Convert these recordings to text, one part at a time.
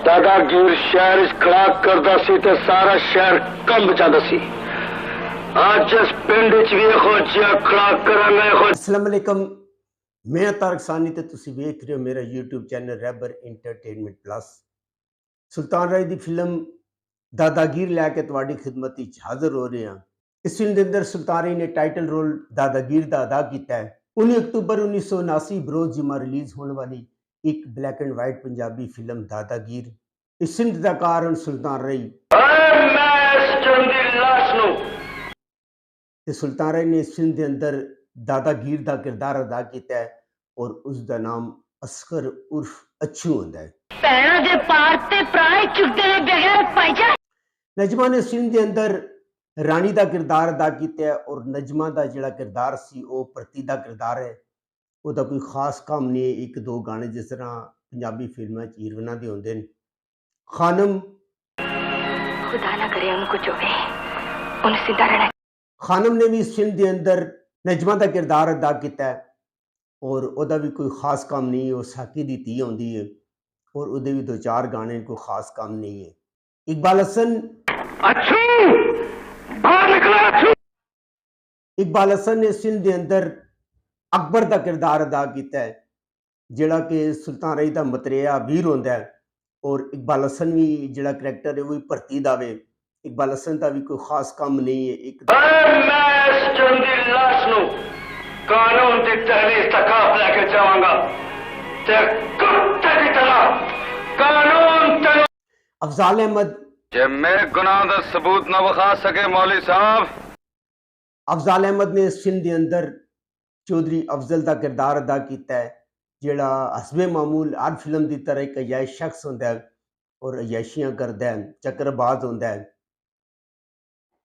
दादागीर शहर खड़ा करदा सी ते सारा शहर कंब जांदा सी। आज जिस पिंड च भी खोजिया खड़ा करांगा। अस्सलाम वालेकुम, मैं तारक सानी ते तुसी वेख रहे हो मेरा यूट्यूब चैनल रैबर एंटरटेनमेंट प्लस। सुल्तान राय दी फिल्म दादागीर लैके तुहाडी खिदमत विच हाज़र हो रहे हैं। इस फिल्म के अंदर सुल्तान राय ने टाइटल रोल दादागीर का अदा किया है। 19 अक्तूबर 1979 बरोज जिम्मा रिलीज होने वाली एक black and white Punjabi film Dadagir. इस फिल्म का कारण सुल्तान राय सुल्तान राय ने इस फिल्म के अंदर दादागीर का किरदार अदा किया है और उसका नाम असगर उर्फ अच्छू होता है। नजमा ने इस फिल्म के अंदर रानी का किरदार अदा किया है और नजमा का जिहड़ा किरदार सी वो प्रति का किरदार है। उसका कोई खास काम नहीं है। एक दो गाने जिस तरह पंजाबी फिल्मों हीरोइना के होंगे। खानम खुदा ना करे उनको जो है उन्हें जिंदा रहना। खानम ने भी इस फिल्म के अंदर नजमा का किरदार अदा किया है और उसका भी कोई खास काम नहीं है। वो साकी दी धी होंदी है और उसके भी दो चार गाने कोई खास काम नहीं है। इकबाल हसन इकबाल हसन ने इस फिल्म के अंदर अकबर का किरदार अदा किया है जिहड़ा कि सुल्तान राय का मतरेया वीर होंदा है और इकबाल हसन भी जिहड़ा करैक्टर है वो भर्ती का वे। इकबाल हसन का भी कोई खास काम नहीं है। एक कानून की तहरीर तक लेके जावांगा ते कुत्ते की तरह कानून अफजाल अहमद जे मेरे गुनाह का सबूत न विखा सके मौली साहब। अफजाल अहमद ने इस फिल्म के अंदर चौधरी अफजल का किरदार अदा किया है जिहड़ा हसबे मामूल हर फिल्म की तरह एक अयाश शख्स होंदा है और अयाशियां करदा है, चक्करबाज होंदा है।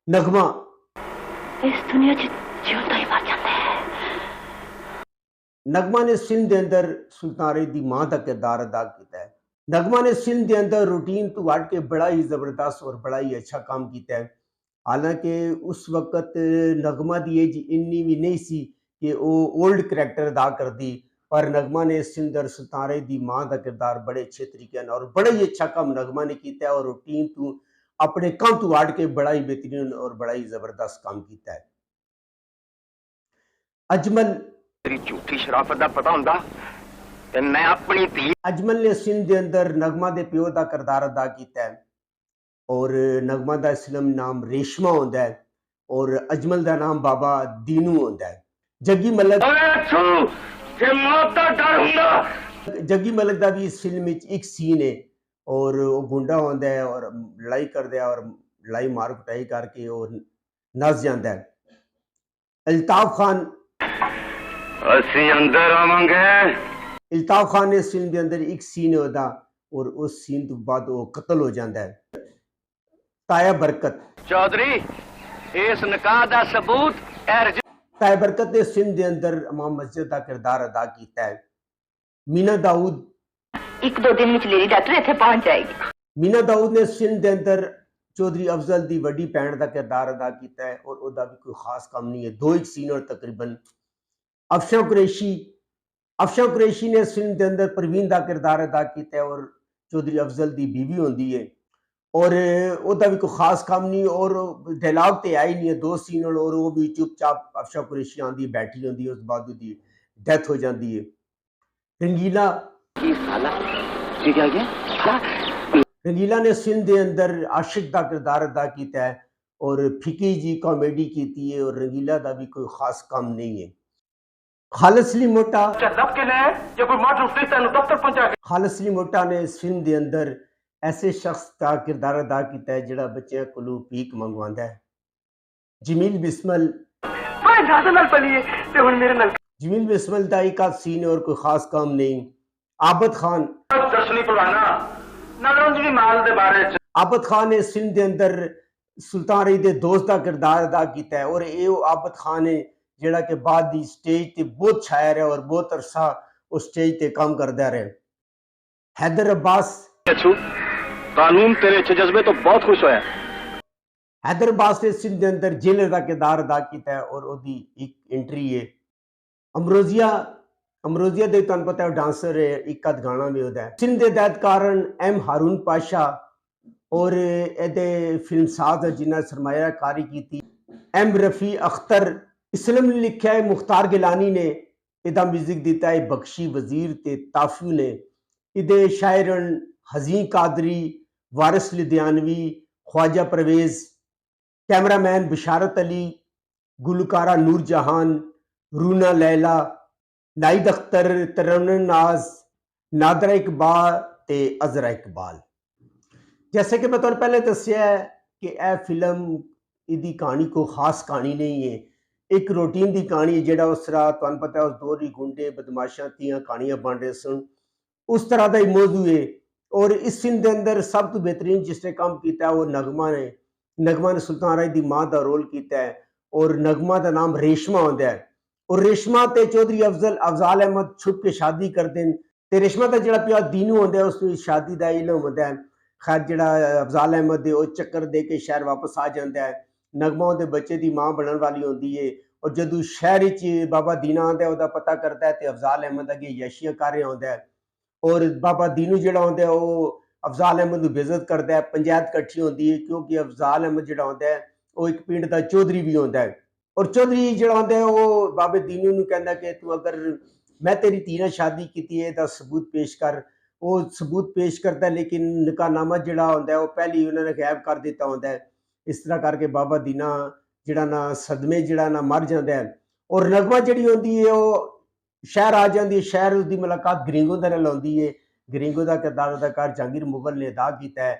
नगमा इस दुनिया च जिउंदा ही मर जाता है। नगमा ने इस फिल्म के अंदर सुल्तान राय की मां का किरदार अदा किया है। नगमा ने इस फिल्म के अंदर रूटीन तो हट के बड़ा ही जबरदस्त और बड़ा ही अच्छा काम किया है। हालांकि उस वक्त नगमा की एज इन्नी भी नहीं सी कि वो ओल्ड करैक्टर अदा कर दी, पर नगमा ने इस फिल्म सुल्तान राय की मां का किरदार बड़े अच्छे तरीके और बड़ा ही अच्छा काम नगमा ने किया है और रूटीन तो अपने काम तो हट के बड़ा ही बेहतरीन और बड़ा ही जबरदस्त काम किया है। अजमल तेरी झूठी शराफत का पता हुंदा ते मैं अपनी धी। अजमल ने इस फिल्म के अंदर नगमा के प्यो का किरदार अदा किया है और नगमा का इसलम नाम रेशमा होंदा है और अजमल का नाम बाबा दीनू होंदा है। जग्गी मलिक जग्गी मलिक का भी इस फिल्म में एक सीन है और वो गुंडा होंदा है और लड़ाई करता है और लड़ाई मार कुटाई करके और नस जाता है। अल्ताफ खान असी अंदर आवांगे। अल्ताफ खान ने इस फिल्म के अंदर एक सीन होता और उस सीन तो बाद वो कत्ल हो जाता है। ताया बरकत चौधरी इस निकाह का सबूत ताया बरकत ने इस फिल्म के अंदर इमाम मस्जिद का किरदार अदा किया है। मीना दाऊद एक दो दिन में लेडी डॉक्टर इत्थे पहुंच जाएगी। मीना दाऊद ने इस फिल्म के अंदर चौधरी अफजल की वड्डी भैन का किरदार अदा किया है और उसका भी कोई खास काम नहीं है। दो एक सीन और तकरीबन। अफशा कुरैशी ने इस फिल्म के अंदर परवीन का किरदार अदा किया है और चौधरी अफजल की बीवी होंदी है और उसका भी कोई खास काम नहीं और डायलॉग तो आई नहीं है। दो सीन और वो भी चुपचाप अफशा कुरैशी आती बैठी होती है, उस बाद उसकी डेथ हो जाती है। रंगीला ने इस फिल्म के अंदर आशिक का किरदार अदा किया है और फिकी जी कॉमेडी की है और रंगीला का भी कोई खास काम नहीं है। खालिद अली मोटा खालिद अली मोटा ने इस फिल्म के अंदर ऐसे शख्स का किरदार अदा किया है जिहड़ा बच्चों को भीख मंगवांदा है। जमील बिस्मल जमील बिस्मल का एक आध सीन और कोई खास काम नहीं। आबद खान आबद खान ने इस फिल्म के अंदर सुल्तान राय के दोस्त का किरदार अदा किया है और ये आबद खान है जिहड़ा कि बाद दी स्टेज ते बहुत छाया रहा और बहुत अरसा उस स्टेज ते काम करता रहा। हैदर अब्बास कानून तेरे जज्बे तो बहुत खुश होया। हैदर अब्बास ने इस फिल्म के अंदर जेलर का किरदार अदा किया है और उसकी एक एंट्री है। अमरोजिया ਅਮਰੋਜ਼ੀਆ ਦੇ ਤੁਹਾਨੂੰ ਪਤਾ ਹੈ ਡਾਂਸਰ ਹੈ, ਇੱਕ ਅੱਧ ਗਾਣਾ ਵੀ ਉਹਦਾ ਹੈ। ਸਿੰਧ ਦੇ ਹਦਾਇਤਕਾਰਨ ਐਮ ਹਾरून ਪਾਸ਼ਾ ਔਰ ਇਹਦੇ ਫਿਲਮਸਾਜ਼ ਜਿਨ੍ਹਾਂ ਸਰਮਾਇਆਕਾਰੀ ਕੀਤੀ ਐਮ ਰਫੀ ਅਖਤਰ। ਇਸ ਫਿਲਮ ਨੇ ਲਿਖਿਆ ਹੈ ਮੁਖਤਾਰ ਗਿਲਾਨੀ ਨੇ, ਇਹਦਾ ਮਿਊਜ਼ਿਕ ਦਿੱਤਾ ਹੈ ਬਖਸ਼ੀ ਵਜ਼ੀਰ ਤੇ ਤਾਫੂ ਨੇ। ਇਹਦੇ ਸ਼ਾਇਰਨ ਹਜ਼ੀਂ ਕਾਦਰੀ, ਵਾਰਿਸ ਲੁਧਿਆਨਵੀ, ख्वाजा परवेज, कैमरामैन बिशारत अली, गुलकारा नूर जहान, रूना लैला, नाइद अख्तर, तरन्नुम नाज, नादरा इकबाल ते अजरा इकबाल। जैसे कि मैं तुहानू पहले दस्सिया है कि यह फिल्म इहदी कहानी को खास कहानी नहीं है, एक रूटीन की कहानी है। जिहड़ा उस तरह तुहानू पता है उस दौर ही गुंडे बदमाशां दियां कहानियां बन रहे सन, उस तरह का ही मौजू है। और इस फिल्म के अंदर सब तो बेहतरीन जिसने काम किया है वो नगमा ने। नगमा ने सुल्तान राय दी मां का रोल किया है और नगमा का नाम रेशमा होंदा है। और रेशमा ते चौधरी अफजाल अहमद छुप के शादी करते हैं ते रेशमा का जिहड़ा पिया दीनू होंदा है उसनूं शादी का इलम होंदा है। खैर जिहड़ा अफजाल अहमद है वो चक्कर दे के शहर वापस आ जाता है। नगमा उहदे बच्चे की मां बनने वाली होंदी है और जदों शहर च बाबा दीना आंदा है उहदा पता करता है तो अफजाल अहमद अगे यशियां कर रहा होंदा है। और बाबा दीनू जिहड़ा होंदा है वो अफजाल अहमद नूं बेइज्जत करता है। पंचायत इकट्ठी होंदी है क्योंकि अफजाल अहमद जिहड़ा होंदा है वो एक पिंड का चौधरी भी होंदा है। और चौधरी जिहड़ा होंदा है वो बाबे दीनू नूं कहंदा कि तू अगर मैं तेरी धी नाल शादी कीती है दा सबूत पेश कर। वो सबूत पेश करता है लेकिन निकाहनामा जिहड़ा होंदा है वो पहले ही उन्होंने गायब कर दिता होंदा है। इस तरह करके बाबा दीना जिहड़ा ना सदमे जिहड़ा ना मर जाता है। और नगमा जिहड़ी होंदी है वो शहर आ जाती है। शहर उसकी मुलाकात गरींगो दे नाल होंदी है। गरींगो का किरदार अदाकार जहांगीर मुगल ने अदा किया है।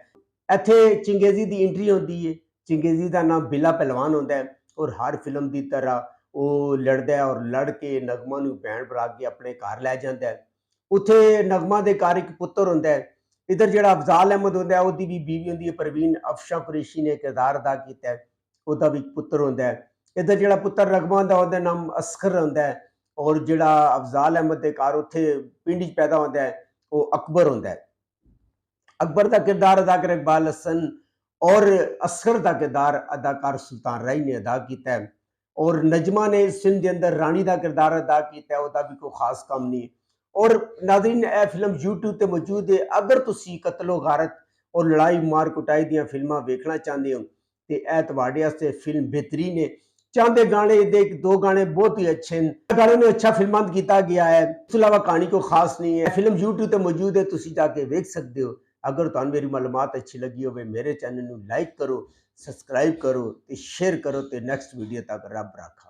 इत्थे चिंगेजी की एंट्री होती है। चिंगेजी का नाम बिला पहलवान होंदा है और हर फिल्म की तरह वो लड़दा है और लड़ के नगमा नूं भैण भरा के अपने घर लै जाता है। उत्थे नगमा के घर एक पुत्र होंदा है। इधर जिहड़ा अफजाल अहमद होंदा है उसकी भी बीवी होंदी है परवीन अफशा कुरैशी ने किरदार अदा किया है, उसका भी एक पुत्र होंदा है। इधर जिहड़ा पुत्र नगमा होंदा है उसदा नाम असगर होंदा है और जिहड़ा अफजाल अहमद के घर उत्थे पिंड च पैदा होंदा है वो अकबर होंदा है। अकबर का किरदार अदा कर इकबाल हसन और असगर का किरदार अदाकार सुल्तान राय ने अदा किया है। और नजमा ने इस फिल्म के अंदर रानी का किरदार अदा किया है, उसका भी कोई खास काम नहीं। और नाज़रीन यह फिल्म यूट्यूब पर मौजूद है। अगर तुसी कत्लो गारत और लड़ाई मार कुटाई दी फिल्मां वेखना चाहते हो तो यह तुहाडे वास्ते फिल्म बेहतरीन है। चांदे गाने देख दो गाने बहुत ही अच्छे हैं। गाने में अच्छा फिल्मांत किया गया है, इसके अलावा कहानी को खास नहीं है। फिल्म यूट्यूब पर मौजूद है, तुसी जाके वेख सकते हो। अगर तुहानू मेरी मालूमात अच्छी लगी हो मेरे चैनल को लाइक करो, सब्सक्राइब करो, शेयर करो। तो नैक्सट वीडियो तक रब रखा।